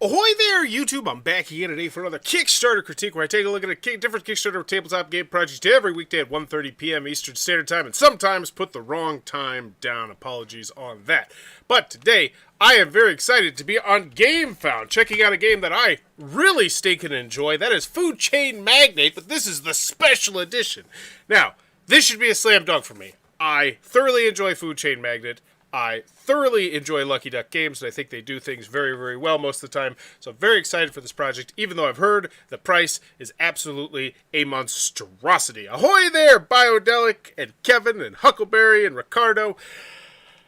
Ahoy there, YouTube! I'm back again today for another Kickstarter critique where I take a look at a different Kickstarter tabletop game project every weekday at 1:30 p.m. Eastern Standard Time, and sometimes put the wrong time down. Apologies on that. But today, I am very excited to be on GameFound, checking out a game that I really stinking enjoy. That is Chain Magnate, but this is the special edition. Now, this should be a slam dunk for me. I thoroughly enjoy Chain Magnate. I thoroughly enjoy Lucky Duck games, and I think they do things very, very well most of the time. So I'm very excited for this project, even though I've heard the price is absolutely a monstrosity. Ahoy there, Biodelic, and Kevin, and Huckleberry, and Ricardo,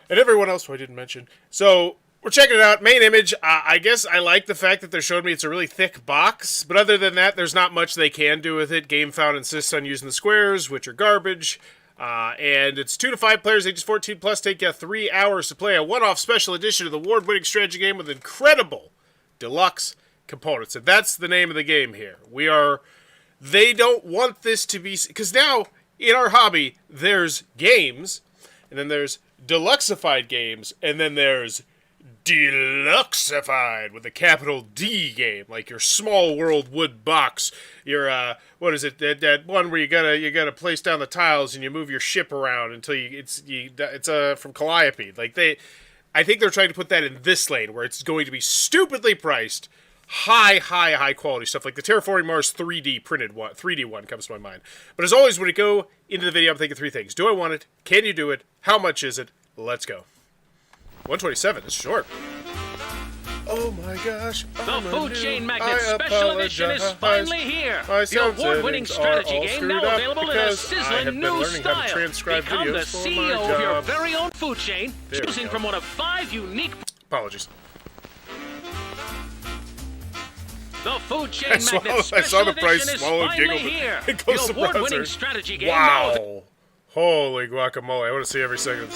and everyone else who I didn't mention. So we're checking it out. Main image, I guess I like the fact that they're showing me it's a really thick box, but other than that, there's not much they can do with it. GameFound insists on using the squares, which are garbage. And it's 2 to 5 players, ages 14 plus. Take you 3 hours to play a one-off special edition of the award-winning strategy game with incredible deluxe components. And that's the name of the game here. They don't want this to be, because now in our hobby, there's games, and then there's deluxeified games, and then there's deluxeified with a capital D game, like your Small World wood box, your what is it, that one where you gotta place down the tiles and you move your ship around until it's from Calliope. Like I think they're trying to put that in this lane where it's going to be stupidly priced, high quality stuff, like the Terraforming Mars 3D printed one. 3D one comes to my mind. But as always, when we go into the video, I'm thinking three things: do I want it? Can you do it? How much is it? Let's go. 127 is short. Oh my gosh. The Chain Magnate Special Edition is finally here. The award-winning strategy game now available in a sizzling new style. Become the CEO of your very own food chain, choosing from one of 5 unique... Apologies. The Chain Magnate Special Edition is finally here. The award-winning strategy game now... Wow. Holy guacamole. I want to see every second.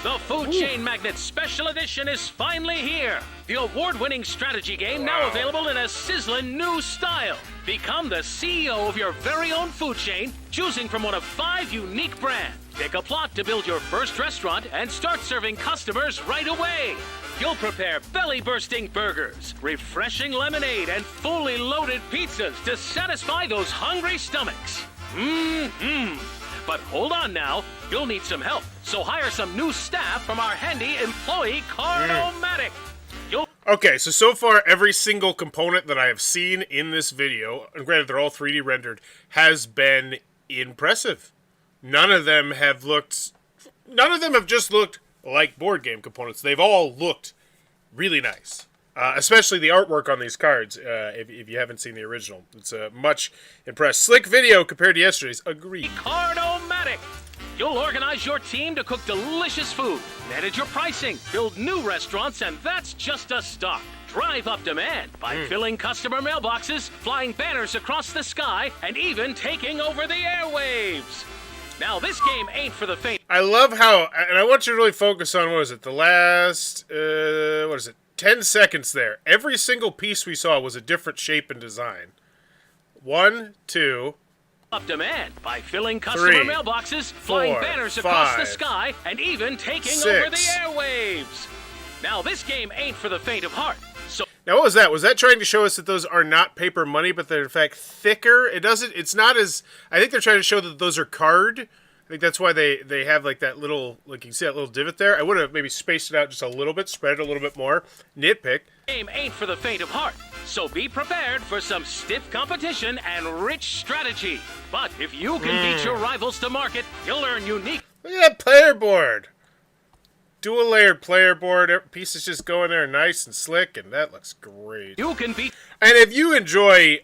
The Chain Magnate Special Edition is finally here. The award-winning strategy game now available in a sizzling new style. Become the CEO of your very own food chain, choosing from one of 5 unique brands. Pick a plot to build your first restaurant and start serving customers right away. You'll prepare belly-bursting burgers, refreshing lemonade, and fully loaded pizzas to satisfy those hungry stomachs. But hold on now, you'll need some help. So hire some new staff from our handy employee Card-O-Matic. Okay, so far every single component that I have seen in this video, and granted they're all 3D rendered, has been impressive. None of them have just looked like board game components. They've all looked really nice. Especially the artwork on these cards, if you haven't seen the original. It's much impressed. Slick video compared to yesterday's. Agreed. Card-O-Matic. You'll organize your team to cook delicious food, manage your pricing, build new restaurants, and that's just a start. Drive up demand by filling customer mailboxes, flying banners across the sky, and even taking over the airwaves. Now, this game ain't for the faint. I love how, and I want you to really focus on, what is it, the last, 10 seconds there. Every single piece we saw was a different shape and design. 1, 2... Up demand by filling customer 3, mailboxes, 4, flying banners across 5, the sky, and even taking 6. over the airwaves. Now, this game ain't for the faint of heart. So now, what was that? Was that trying to show us that those are not paper money, but they're in fact thicker? It's not as... I think they're trying to show that those are card. I think that's why they have like that little, like you see that little divot there. I would have maybe spaced it out just a little bit, spread it a little bit more. Nitpick. Game ain't for the faint of heart, so be prepared for some stiff competition and rich strategy. But if you can beat your rivals to market, you'll earn unique... Look at that player board. Dual layered player board. Pieces just go in there nice and slick, and that looks great. You can beat... And if you enjoy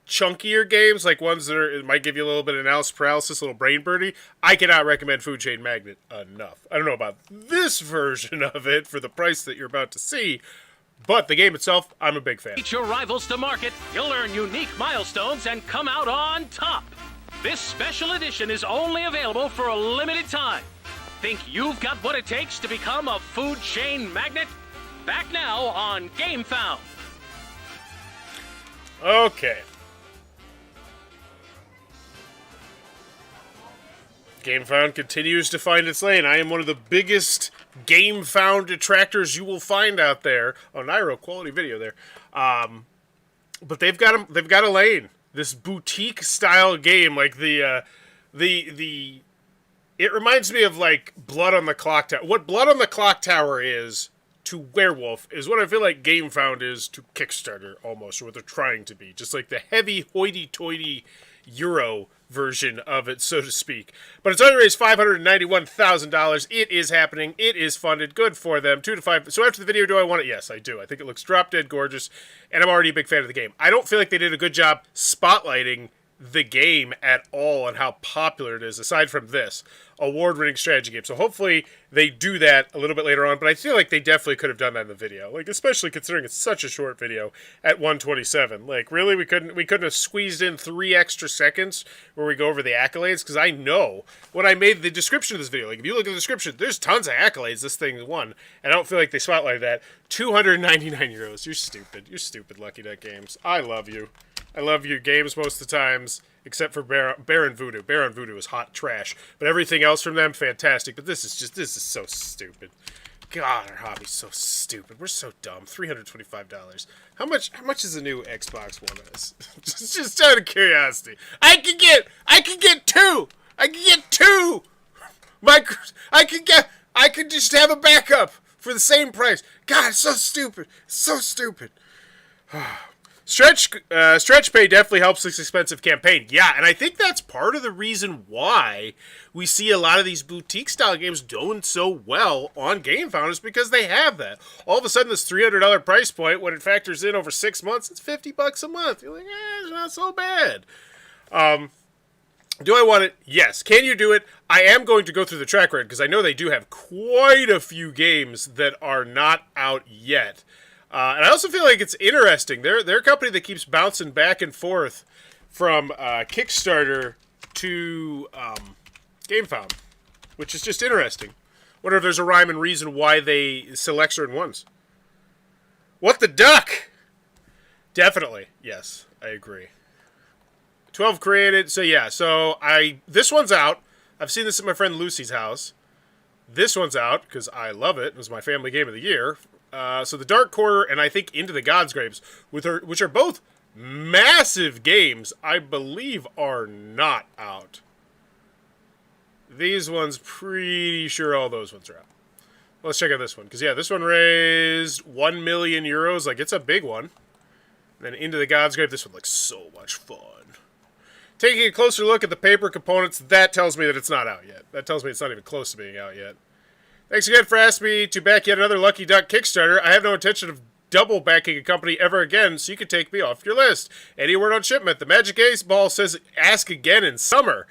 chunkier games, like ones that might give you a little bit of analysis paralysis, a little brain birdie, I cannot recommend Chain Magnate enough. I don't know about this version of it for the price that you're about to see, but the game itself, I'm a big fan. Beat your rivals to market, you'll earn unique milestones and come out on top. This special edition is only available for a limited time. Think you've got what it takes to become a Chain Magnate? Back now on GameFound. Okay. GameFound continues to find its lane. I am one of the biggest game found detractors you will find out there. Oh, Nairo, quality video there. But they've got a lane. This boutique style game, like it reminds me of like Blood on the Clock Tower. What Blood on the Clock Tower is to Werewolf is what I feel like Game Found is to Kickstarter, almost, or what they're trying to be. Just like the heavy hoity-toity Euro version of it, so to speak. But it's already raised $591,000. It is happening. It is funded. Good for them. 2 to 5. So after the video, do I want it? Yes, I do. I think it looks drop dead gorgeous, and I'm already a big fan of the game. I don't feel like they did a good job spotlighting the game at all and how popular it is, aside from this award-winning strategy game. So hopefully they do that a little bit later on, but I feel like they definitely could have done that in the video, like especially considering it's such a short video at 127. Like really, we couldn't have squeezed in 3 extra seconds where we go over the accolades, because I know when I made the description of this video, like if you look at the description, there's tons of accolades this thing won, and I don't feel like they spotlighted that. 299 euros. You're stupid Lucky Duck Games. I love you. I love your games most of the times, except for Baron Voodoo. Baron Voodoo is hot trash, but everything else from them, fantastic. But this is so stupid. God, our hobby's so stupid. We're so dumb. $325. How much is a new Xbox One S? just out of curiosity. I could get two. I could get two. I could just have a backup for the same price. God, it's so stupid. So stupid. Stretch pay definitely helps this expensive campaign. Yeah, and I think that's part of the reason why we see a lot of these boutique-style games doing so well on GameFound, is because they have that. All of a sudden, this $300 price point, when it factors in over 6 months, it's $50 a month. You're like, it's not so bad. Do I want it? Yes. Can you do it? I am going to go through the track record, because I know they do have quite a few games that are not out yet. And I also feel like it's interesting. They're a company that keeps bouncing back and forth from Kickstarter to GameFound, which is just interesting. Wonder if there's a rhyme and reason why they select certain ones. What the duck? Definitely. Yes, I agree. 12 created. So yeah, this one's out. I've seen this at my friend Lucy's house. This one's out because I love it. It was my family game of the year. So the Dark Quarter and I think Into the God's Graves, which are both massive games, I believe are not out. These ones, pretty sure all those ones are out. Let's check out this one, because yeah, this one raised 1 million euros. Like, it's a big one. And then Into the God's Grave, this one looks so much fun. Taking a closer look at the paper components, that tells me that it's not out yet. That tells me it's not even close to being out yet. Thanks again for asking me to back yet another Lucky Duck Kickstarter. I have no intention of double backing a company ever again, so you can take me off your list. Any word on shipment? The Magic Ace Ball says ask again in summer.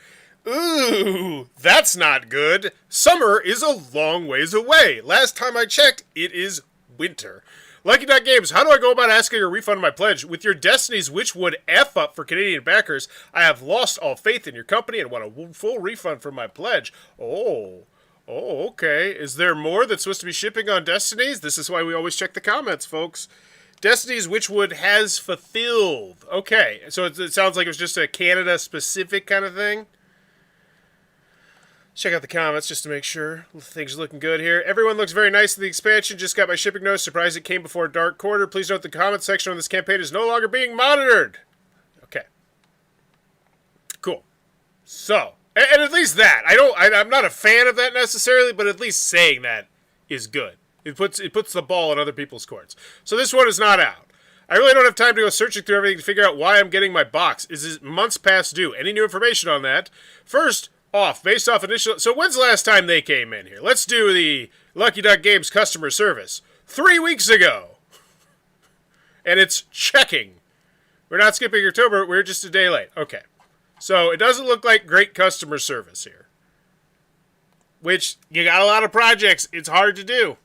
Ooh, that's not good. Summer is a long ways away. Last time I checked, it is winter. Lucky Duck Games, how do I go about asking a refund of my pledge? With your destinies, which would F up for Canadian backers, I have lost all faith in your company and want a full refund for my pledge. Oh, okay. Is there more that's supposed to be shipping on Destinies? This is why we always check the comments, folks. Destinies Witchwood has fulfilled. Okay, so it sounds like it was just a Canada-specific kind of thing. Check out the comments just to make sure things are looking good here. Everyone looks very nice in the expansion. Just got my shipping notice. Surprised it came before Dark Quarter. Please note the comment section on this campaign is no longer being monitored. Okay. Cool. So... and at least that. I'm not a fan of that necessarily, but at least saying that is good. It puts the ball in other people's courts. So this one is not out. I really don't have time to go searching through everything to figure out why I'm getting my box. Is it months past due? Any new information on that? First off, based off initial... so when's the last time they came in here? Let's do the Lucky Duck Games customer service. 3 weeks ago. And it's checking. We're not skipping October. We're just a day late. Okay. So, it doesn't look like great customer service here. Which, you got a lot of projects, it's hard to do.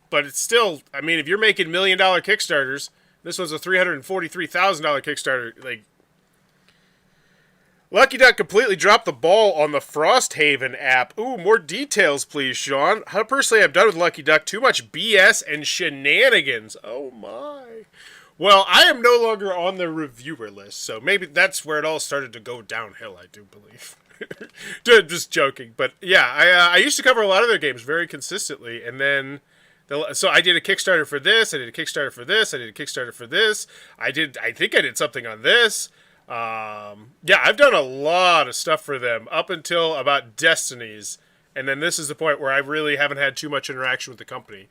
But it's still, I mean, if you're making $1 million Kickstarters, this was a $343,000 Kickstarter, like... Lucky Duck completely dropped the ball on the Frosthaven app. Ooh, more details, please, Sean. Personally, I'm done with Lucky Duck. Too much BS and shenanigans. Oh, my... Well, I am no longer on the reviewer list, so maybe that's where it all started to go downhill, I do believe. Just joking, but yeah, I used to cover a lot of their games very consistently, and then so I did a Kickstarter for this, I did a Kickstarter for this, I did a Kickstarter for this. I think I did something on this. Yeah, I've done a lot of stuff for them up until about Destinies, and then this is the point where I really haven't had too much interaction with the company,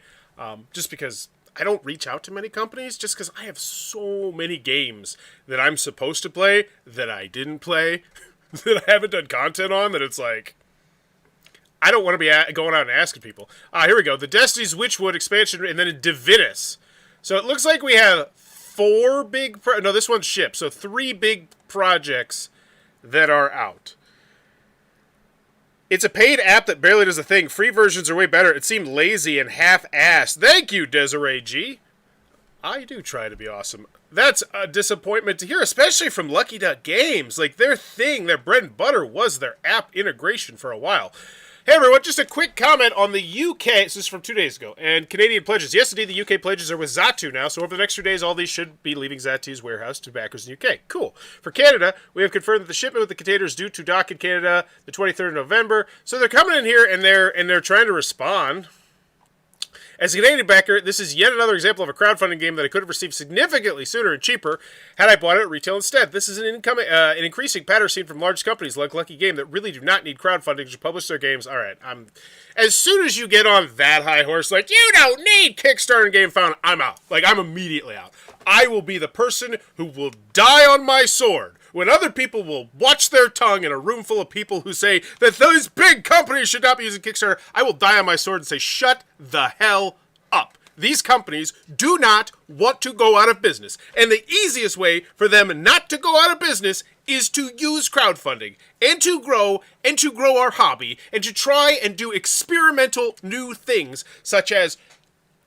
just because I don't reach out to many companies, just because I have so many games that I'm supposed to play that I didn't play, that I haven't done content on, that it's like, I don't want to be going out and asking people. Here we go. The Destiny's Witchwood expansion, and then a Divinus. So it looks like we have 4 big... no, this one's shipped. So 3 big projects that are out. It's a paid app that barely does a thing. Free versions are way better. It seemed lazy and half-assed. Thank you, Desiree G. I do try to be awesome. That's a disappointment to hear, especially from Lucky Duck Games. Like, their thing, their bread and butter was their app integration for a while. Hey everyone, just a quick comment on the UK, this is from 2 days ago, and Canadian pledges. Yes, indeed, the UK pledges are with Zatu now, so over the next 2 days, all these should be leaving Zatu's warehouse to backers in the UK. Cool. For Canada, we have confirmed that the shipment with the containers is due to dock in Canada the 23rd of November, so they're coming in here and they're trying to respond. As a Canadian backer, this is yet another example of a crowdfunding game that I could have received significantly sooner and cheaper had I bought it at retail instead. This is an increasing pattern seen from large companies like Lucky Game that really do not need crowdfunding to publish their games. All right, as soon as you get on that high horse, like, you don't need Kickstarter and Game Found, I'm out. Like, I'm immediately out. I will be the person who will die on my sword when other people will watch their tongue in a room full of people who say that those big companies should not be using Kickstarter. I will die on my sword and say, shut the hell up. These companies do not want to go out of business. And the easiest way for them not to go out of business is to use crowdfunding and to grow our hobby and to try and do experimental new things such as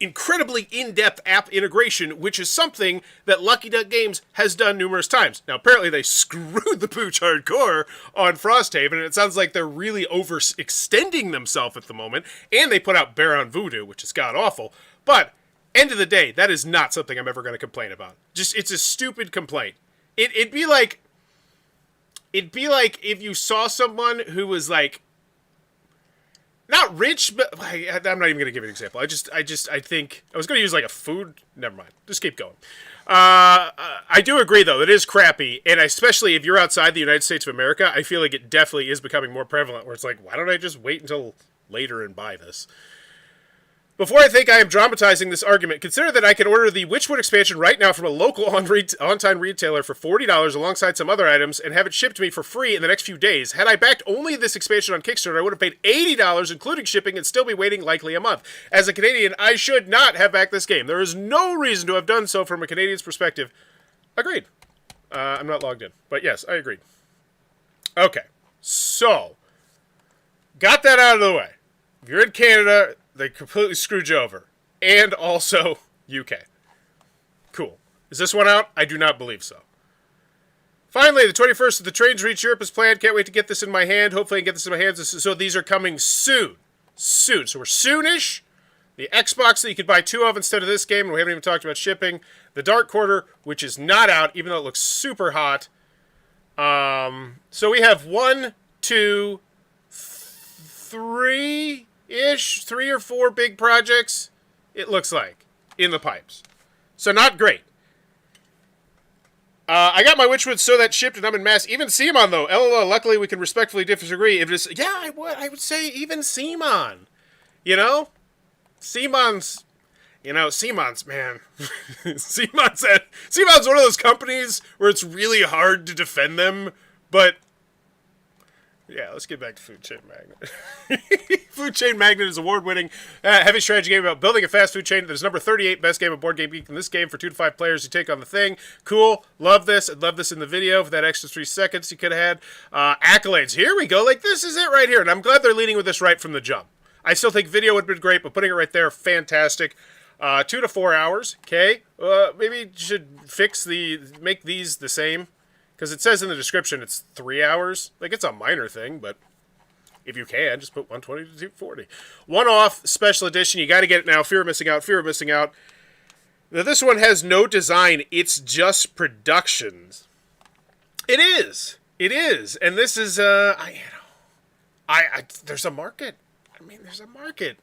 incredibly in-depth app integration, which is something that Lucky Duck Games has done numerous times. Now, apparently they screwed the pooch hardcore on Frosthaven, and it sounds like they're really overextending themselves at the moment, and they put out Baron Voodoo, which is god-awful. But, end of the day, that is not something I'm ever going to complain about. Just, it's a stupid complaint. It'd be like if you saw someone who was like, not rich, but I'm not even going to give an example. I think I was going to use like a food. Never mind. Just keep going. I do agree, though. It is crappy. And especially if you're outside the United States of America, I feel like it definitely is becoming more prevalent where it's like, why don't I just wait until later and buy this? Before I think I am dramatizing this argument, consider that I can order the Witchwood expansion right now from a local on-time retailer for $40 alongside some other items and have it shipped to me for free in the next few days. Had I backed only this expansion on Kickstarter, I would have paid $80 including shipping and still be waiting likely a month. As a Canadian, I should not have backed this game. There is no reason to have done so from a Canadian's perspective. Agreed. I'm not logged in, but yes, I agreed. Okay, so got that out of the way. If you're in Canada, they completely screwed you over. And also UK. Cool. Is this one out? I do not believe so. Finally, the 21st of the trains reach Europe as planned. Can't wait to get this in my hand. Hopefully I can get this in my hands. So these are coming soon. Soon. So we're soonish. The Xbox that you could buy 2 of instead of this game. And we haven't even talked about shipping. The Dark Quarter, which is not out, even though it looks super hot. So we have 1, 2, 3... 3 or 4 big projects, it looks like, in the pipes. So not great. I got my Witchwood so that shipped and I'm in mass. Even Simon, though. LOL, luckily we can respectfully disagree. If it's, yeah, I would say even Simon. You know? Simon's, man. Simon's one of those companies where it's really hard to defend them, but yeah, let's get back to Food Chain Magnate. Food Chain Magnate is award-winning heavy strategy game about building a fast food chain that is number 38 best game of Board Game Geek. In this game, for 2 to 5 players, you take on the thing. Cool. Love this. I'd love this in the video for that extra 3 seconds you could have had. Accolades. Here we go. Like, this is it right here. And I'm glad they're leading with this right from the jump. I still think video would have been great, but putting it right there, fantastic. 2 to 4 hours. Okay. Maybe you should make these the same. Because it says in the description it's 3 hours. Like, it's a minor thing, but if you can, just put 120 to 240. One-off special edition. You got to get it now. Fear of missing out. Fear of missing out. Now, this one has no design. It's just productions. It is. It is, and this is there's a market. I mean, there's a market.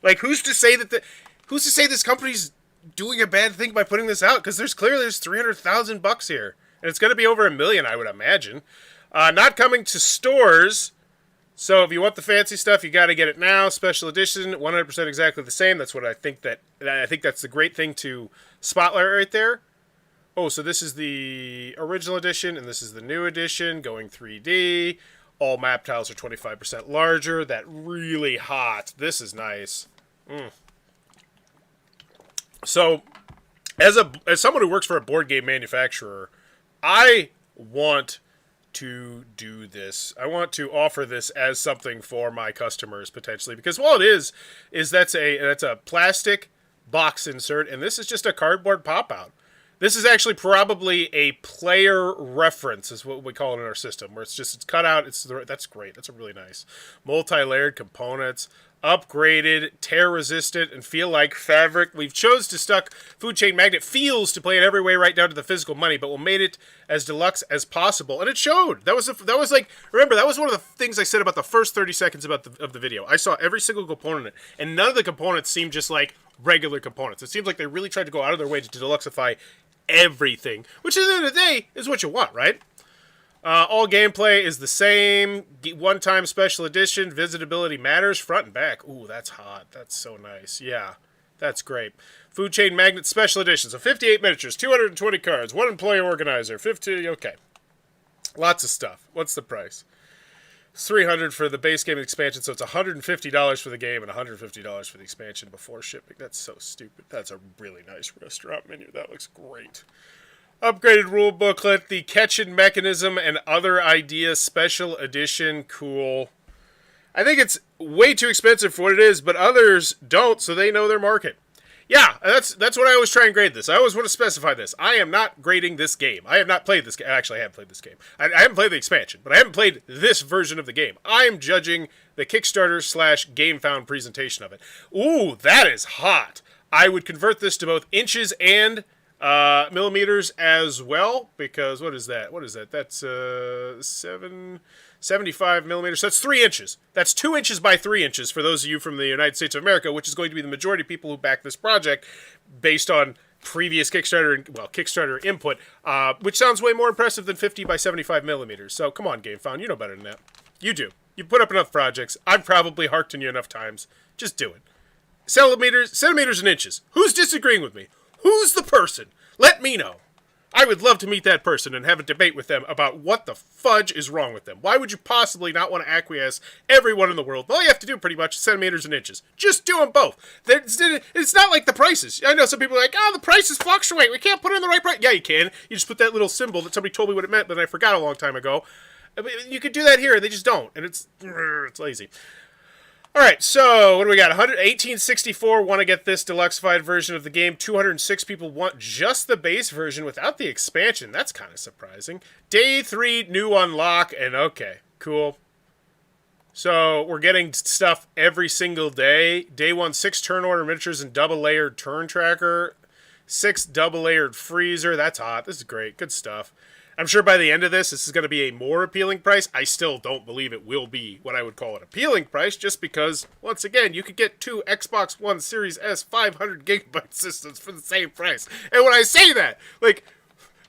Like, who's to say this company's doing a bad thing by putting this out? Because there's $300,000 here, and it's going to be over $1 million, I would imagine. Not coming to stores. So if you want the fancy stuff, you got to get it now. Special edition, 100% exactly the same. That's what I think that's the great thing to spotlight right there. Oh, so this is the original edition, and this is the new edition, going 3D. All map tiles are 25% larger. That really hot. This is nice. So, as someone who works for a board game manufacturer, I want to do this. I want to offer this as something for my customers potentially, because all it is that's a plastic box insert, and this is just a cardboard pop out. This is actually probably a player reference, is what we call it in our system, where it's cut out. That's great. That's a really nice multi-layered components, upgraded, tear resistant, and feel like fabric. We've chose to stuck Food Chain Magnate feels to play it every way right down to the physical money, but we made it as deluxe as possible, and it showed. That was like, remember, that was one of the things I said about the first 30 seconds of the video. I saw every single component in it, and none of the components seemed just like regular components. It seems like they really tried to go out of their way to deluxify everything, which at the end of the day is what you want, right? All gameplay is the same. One-time special edition. Visitability matters. Front and back. Ooh, that's hot. That's so nice. Yeah, that's great. Food Chain Magnate special edition. So 58 miniatures, 220 cards, 1 employee organizer, 50. Okay, lots of stuff. What's the price? It's $300 for the base game expansion, so it's $150 for the game and $150 for the expansion before shipping. That's so stupid. That's a really nice restaurant menu. That looks great. Upgraded rule booklet, the catch-in mechanism and other ideas special edition. Cool. I think it's way too expensive for what it is, but others don't, so they know their market. Yeah, that's what I always try and grade this. I always want to specify this. I am not grading this game. I have not played this game. Actually, I have played this game. I haven't played the expansion, but I haven't played this version of the game. I am judging the Kickstarter/GameFound presentation of it. Ooh, that is hot. I would convert this to both inches and millimeters as well, because what is that? That's 75 millimeters. So that's 3 inches. That's 2 inches by 3 inches for those of you from the United States of America, which is going to be the majority of people who back this project based on previous Kickstarter input, which sounds way more impressive than 50 by 75 millimeters. So come on, GameFound, you know better than that. You do. You put up enough projects. I've probably harked on you enough times. Just do it. Centimeters and inches. Who's disagreeing with me? Who's the person? Let me know. I would love to meet that person and have a debate with them about what the fudge is wrong with them. Why would you possibly not want to acquiesce everyone in the world? All you have to do pretty much is centimeters and inches. Just do them both. It's not like the prices. I know some people are like, the prices fluctuate. We can't put it in the right price. Yeah, you can. You just put that little symbol that somebody told me what it meant, but I forgot a long time ago. I mean, you could do that here. They just don't. And it's lazy. All right, so what do we got? 1864 want to get this deluxified version of the game. 206 people want just the base version without the expansion. That's kind of surprising. Day 3, new unlock, and okay, cool. So we're getting stuff every single day. Day 1, 6 turn order miniatures and double-layered turn tracker. 6 double-layered freezer. That's hot. This is great. Good stuff. I'm sure by the end of this is going to be a more appealing price. I still don't believe it will be what I would call an appealing price, just because, once again, you could get 2 Xbox One Series S 500 gigabyte systems for the same price. And when I say that, like,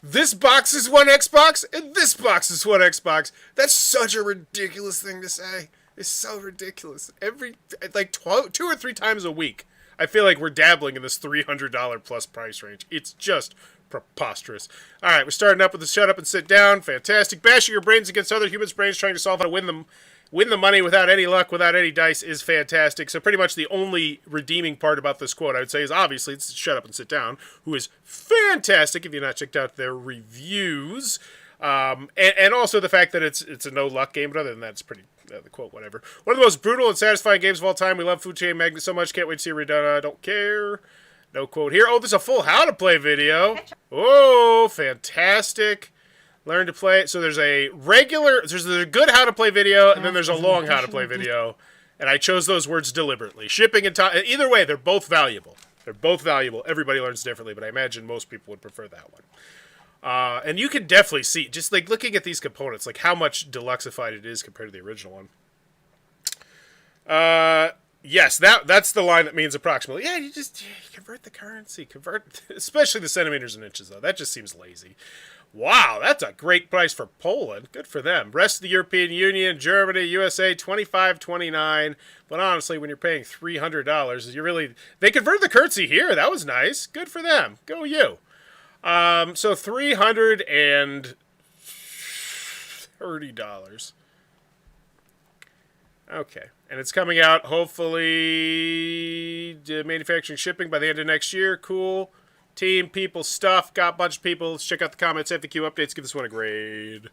this box is 1 Xbox, and this box is 1 Xbox. That's such a ridiculous thing to say. It's so ridiculous. Every, like, 2 or 3 times a week, I feel like we're dabbling in this $300 plus price range. It's just preposterous. All right, we're starting up with the shut up and sit down. Fantastic. Bashing your brains against other humans' brains, trying to solve how to win the money without any luck, without any dice is fantastic. So pretty much the only redeeming part about this quote, I would say, is obviously it's shut up and sit down, who is fantastic if you've not checked out their reviews. And also the fact that it's a no luck game, but other than that, it's pretty, the quote, whatever. One of the most brutal and satisfying games of all time. We love Food Chain Magnate so much. Can't wait to see it redone. I don't care. No quote here. Oh, there's a full how to play video. Oh, fantastic. Learn to play. So there's a good how to play video, and then there's a long how to play video. And I chose those words deliberately. Shipping and time. Either way, they're both valuable. They're both valuable. Everybody learns differently, but I imagine most people would prefer that one. And you can definitely see, just like looking at these components, like how much deluxified it is compared to the original one. Yes, that's the line that means approximately. Yeah, you convert the currency, especially the centimeters and inches, though. That just seems lazy. Wow, that's a great price for Poland. Good for them. Rest of the European Union, Germany, USA, $25.29. But honestly, when you're paying $300, they converted the currency here. That was nice. Good for them. Go you. So $330. Okay. And it's coming out, hopefully, manufacturing shipping by the end of next year. Cool. Team, people, stuff. Got a bunch of people. Let's check out the comments, FAQ updates. Give this one a grade.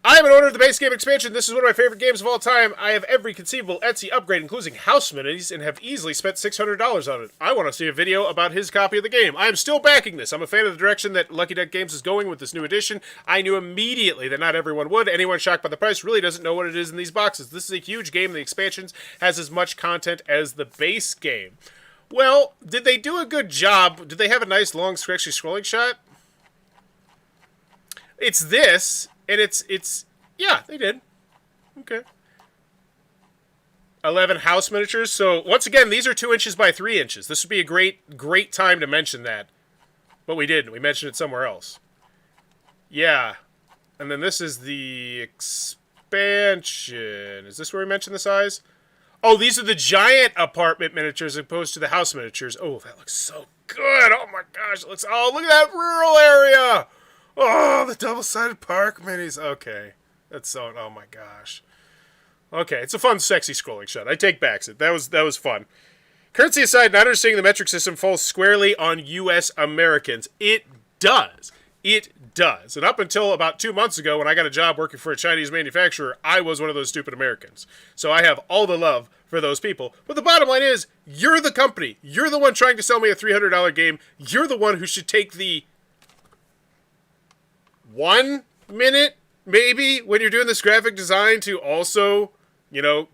I am an owner of the base game expansion. This is one of my favorite games of all time. I have every conceivable Etsy upgrade, including house minis, and have easily spent $600 on it. I want to see a video about his copy of the game. I am still backing this. I'm a fan of the direction that Lucky Duck Games is going with this new edition. I knew immediately that not everyone would. Anyone shocked by the price really doesn't know what it is in these boxes. This is a huge game. The expansions has as much content as the base game. Well, did they do a good job? Did they have a nice long actually scrolling shot? It's this, and it's yeah, they did. Okay. 11 house miniatures. So once again, these are 2 inches by 3 inches. This would be a great time to mention that, but we didn't. We mentioned it somewhere else. Yeah, and then this is the expansion. Is this where we mentioned the size? Oh, these are the giant apartment miniatures as opposed to the house miniatures. Oh, that looks so good. Oh my gosh, it looks. Oh, look at that rural area. Oh, the double-sided park minis. Okay, that's so. Oh my gosh. Okay, it's a fun, sexy scrolling shot. I take back it. That was fun. Currency aside, not understanding the metric system falls squarely on U.S. Americans. It does. It does. And up until about 2 months ago, when I got a job working for a Chinese manufacturer, I was one of those stupid Americans. So I have all the love for those people. But the bottom line is, you're the company. You're the one trying to sell me a $300 game. You're the one who should take the 1 minute, maybe, when you're doing this graphic design to also,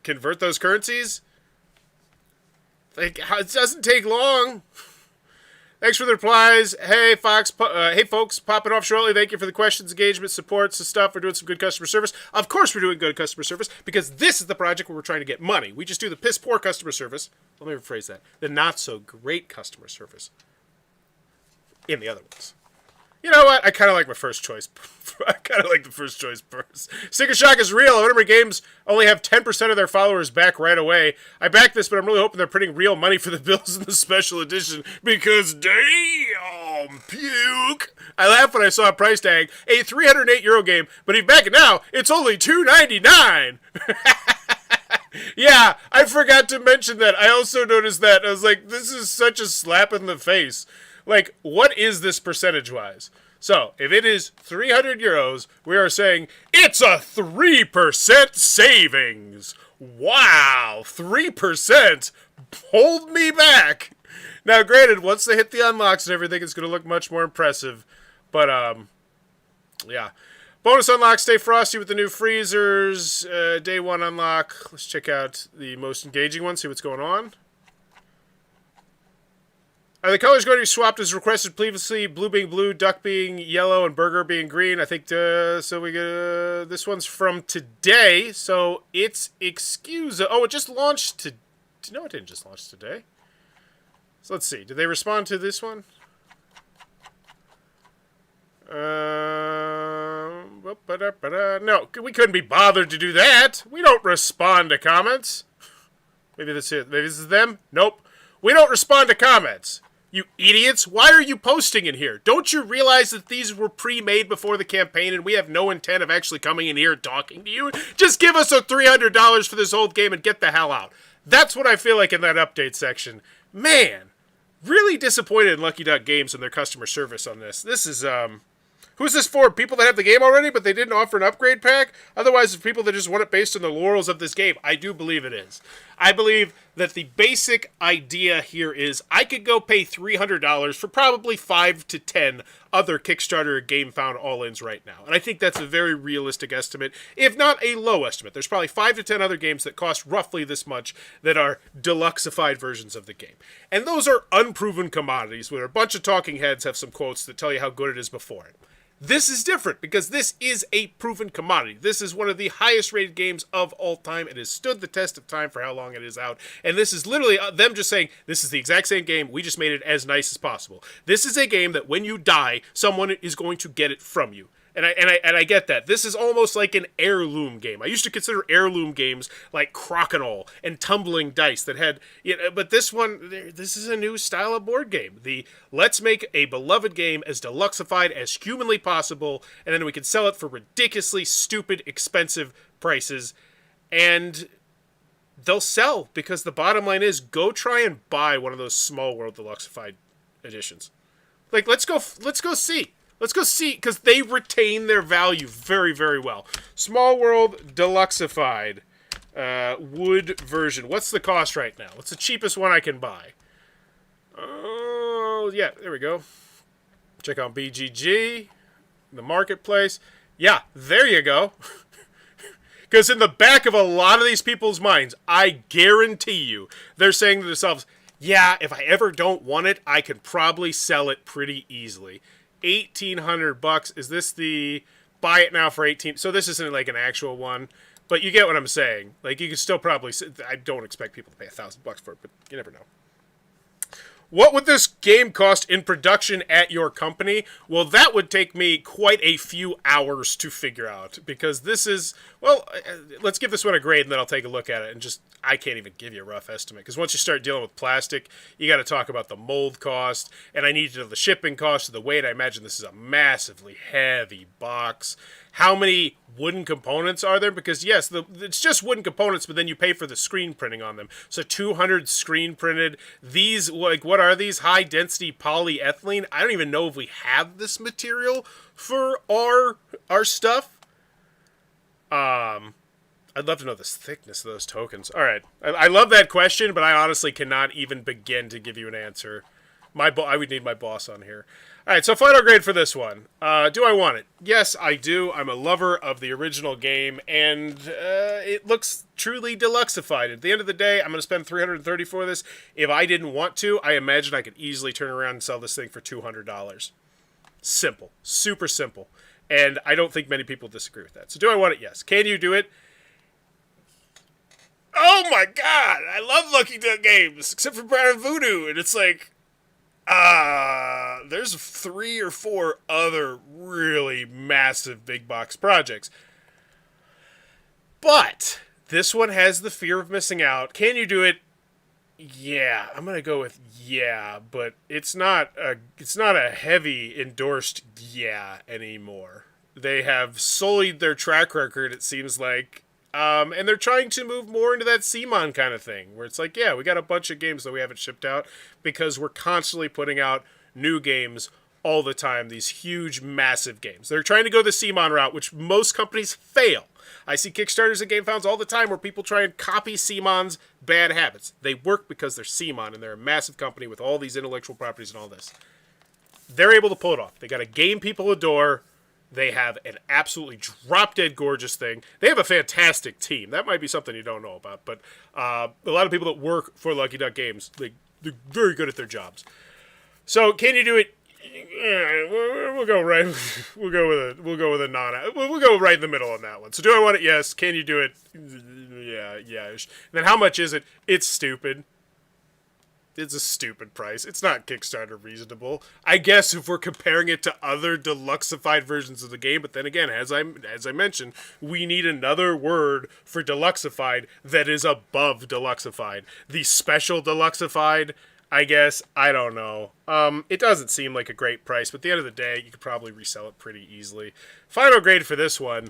convert those currencies. Like, it doesn't take long. Thanks for the replies. Hey, folks, popping off shortly. Thank you for the questions, engagement, supports, and stuff. We're doing some good customer service. Of course we're doing good customer service, because this is the project where we're trying to get money. We just do the piss-poor customer service. Let me rephrase that. The not-so-great customer service in the other ones. You know what? I kind of like my first choice. I kind of like the first choice first. Sticker Shock is real. Whenever games only have 10% of their followers back right away. I back this, but I'm really hoping they're printing real money for the bills in the special edition, because damn, puke. I laughed when I saw a price tag. A €308 game, but if you back it now, it's only $2.99. Yeah, I forgot to mention that. I also noticed that. I was like, this is such a slap in the face. Like, what is this percentage-wise? So, if it is €300, we are saying it's a 3% savings. Wow, 3%. Hold me back. Now, granted, once they hit the unlocks and everything, it's going to look much more impressive. But, yeah. Bonus unlock, stay frosty with the new freezers. Day 1 unlock. Let's check out the most engaging one, see what's going on. Are the colors going to be swapped as requested previously? Blue being blue, duck being yellow, and burger being green. I think, so we get, this one's from today, so it's excuse. Oh, it just launched no, it didn't just launch today. So let's see. Did they respond to this one? No, we couldn't be bothered to do that. We don't respond to comments. Maybe that's it. Maybe this is them? Nope. We don't respond to comments. You idiots. Why are you posting in here? Don't you realize that these were pre-made before the campaign and we have no intent of actually coming in here and talking to you? Just give us a $300 for this old game and get the hell out. That's what I feel like in that update section. Man, really disappointed in Lucky Duck Games and their customer service on this. This is, Who's this for? People that have the game already, but they didn't offer an upgrade pack? Otherwise, it's people that just want it based on the laurels of this game. I do believe it is. I believe that the basic idea here is I could go pay $300 for probably 5 to 10 other Kickstarter or GameFound all-ins right now. And I think that's a very realistic estimate, if not a low estimate. There's probably 5 to 10 other games that cost roughly this much that are deluxeified versions of the game. And those are unproven commodities, where a bunch of talking heads have some quotes that tell you how good it is before it. This is different because this is a proven commodity. This is one of the highest rated games of all time. It has stood the test of time for how long it is out. And this is literally them just saying, this is the exact same game. We just made it as nice as possible. This is a game that when you die, someone is going to get it from you. And I get that. This is almost like an heirloom game. I used to consider heirloom games like Crokinole and Tumbling Dice that had, but this is a new style of board game. Let's make a beloved game as deluxeified as humanly possible, and then we can sell it for ridiculously stupid, expensive prices, and they'll sell because the bottom line is go try and buy one of those Small World deluxeified editions. Like, let's go see. Let's go see, because they retain their value very, very well. Small World Deluxeified wood version. What's the cost right now? What's the cheapest one I can buy? Oh, yeah, there we go. Check out BGG, the marketplace. Yeah, there you go. Because in the back of a lot of these people's minds, I guarantee you, they're saying to themselves, yeah, if I ever don't want it, I can probably sell it pretty easily. $1,800. Is this the buy it now for 18? So this isn't like an actual one, but you get what I'm saying. Like, you can still probably, I don't expect people to pay $1,000 for it, but you never know. What would this game cost in production at your company? Well, that would take me quite a few hours to figure out, because this is, well, let's give this one a grade and then I'll take a look at it and just, I can't even give you a rough estimate, because once you start dealing with plastic, you got to talk about the mold cost, and I need to know the shipping cost of the weight. I imagine this is a massively heavy box. How many wooden components are there? Because yes, it's just wooden components, but then you pay for the screen printing on them. So 200 screen printed. These, like, what are these? High density polyethylene. I don't even know if we have this material for our stuff. I'd love to know the thickness of those tokens. All right, I love that question, but I honestly cannot even begin to give you an answer. I would need my boss on here. All right, so final grade for this one. Do I want it? Yes, I do. I'm a lover of the original game, and it looks truly deluxeified. At the end of the day, I'm going to spend $330 for this. If I didn't want to, I imagine I could easily turn around and sell this thing for $200. Simple. Super simple. And I don't think many people disagree with that. So do I want it? Yes. Can you do it? Oh my god! I love Lucky Duck games, except for Brown Voodoo, and it's like, there's 3 or 4 other really massive big box projects. But this one has the fear of missing out. Can you do it? Yeah, I'm gonna go with yeah, but it's not a heavy endorsed yeah anymore. They have sullied their track record, it seems like. And they're trying to move more into that CMON kind of thing, where it's like, yeah, we got a bunch of games that we haven't shipped out because we're constantly putting out new games all the time, these huge, massive games. They're trying to go the CMON route, which most companies fail. I see Kickstarters and GameFounds all the time where people try and copy CMON's bad habits. They work because they're CMON, and they're a massive company with all these intellectual properties and all this. They're able to pull it off. They got a game people adore. They have an absolutely drop-dead gorgeous thing. They have a fantastic team. That might be something you don't know about, but a lot of people that work for Lucky Duck Games, they're very good at their jobs. So, can you do it? We'll go right. We'll go with a non. We'll go right in the middle on that one. So, do I want it? Yes. Can you do it? Yeah. And then how much is it? It's stupid. It's a stupid price. It's not Kickstarter reasonable. I guess if we're comparing it to other deluxeified versions of the game, but then again, as I mentioned, we need another word for deluxeified that is above deluxeified. The special deluxeified, I guess, I don't know. It doesn't seem like a great price, but at the end of the day, you could probably resell it pretty easily. Final grade for this one.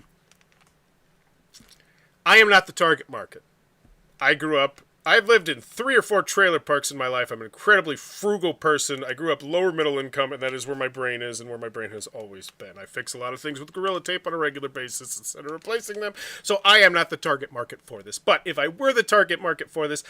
I am not the target market. I grew up I've lived in 3 or 4 trailer parks in my life. I'm an incredibly frugal person. I grew up lower middle income, and that is where my brain is and where my brain has always been. I fix a lot of things with Gorilla Tape on a regular basis instead of replacing them. So I am not the target market for this. But if I were the target market for this,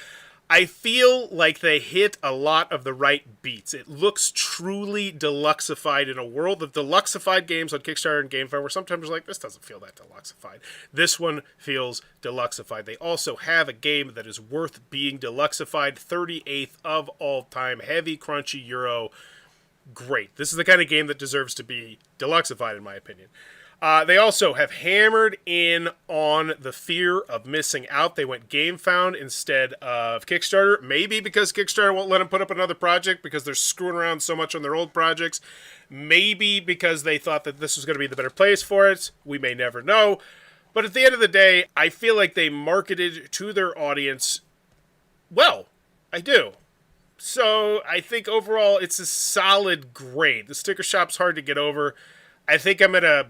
I feel like they hit a lot of the right beats. It looks truly deluxeified in a world of deluxeified games on Kickstarter and GameFi, where sometimes you're like, this doesn't feel that deluxeified. This one feels deluxeified. They also have a game that is worth being deluxeified, 38th of all time, heavy, crunchy Euro. Great. This is the kind of game that deserves to be deluxeified, in my opinion. They also have hammered in on the fear of missing out. They went GameFound instead of Kickstarter. Maybe because Kickstarter won't let them put up another project because they're screwing around so much on their old projects. Maybe because they thought that this was going to be the better place for it. We may never know. But at the end of the day, I feel like they marketed to their audience well. I do. So I think overall it's a solid grade. The sticker shop's hard to get over. I think I'm at a...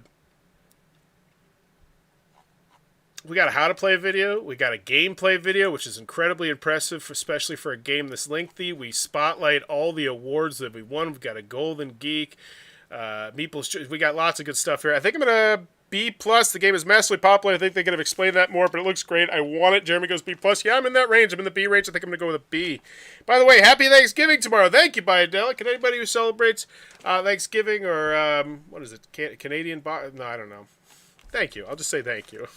We got a how to play video. We got a gameplay video, which is incredibly impressive, especially for a game this lengthy. We spotlight all the awards that we won. We've got a Golden Geek, Meeple's. We got lots of good stuff here. I think I'm at a B+. The game is massively popular. I think they could have explained that more, but it looks great. I want it. Jeremy goes B+. Yeah, I'm in that range. I'm in the B range. I think I'm going to go with a B. By the way, happy Thanksgiving tomorrow. Thank you, Biodelic. And anybody who celebrates Thanksgiving or, what is it, Canadian? No, I don't know. Thank you. I'll just say thank you.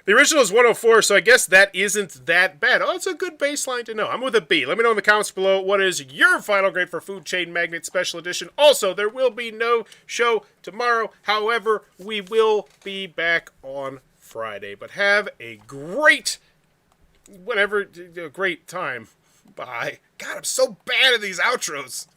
The original is 104, so I guess that isn't that bad. Oh, it's a good baseline to know. I'm with a B. Let me know in the comments below what is your final grade for Food Chain Magnate Special Edition. Also, there will be no show tomorrow. However, we will be back on Friday. But have a great, great time. Bye. God, I'm so bad at these outros.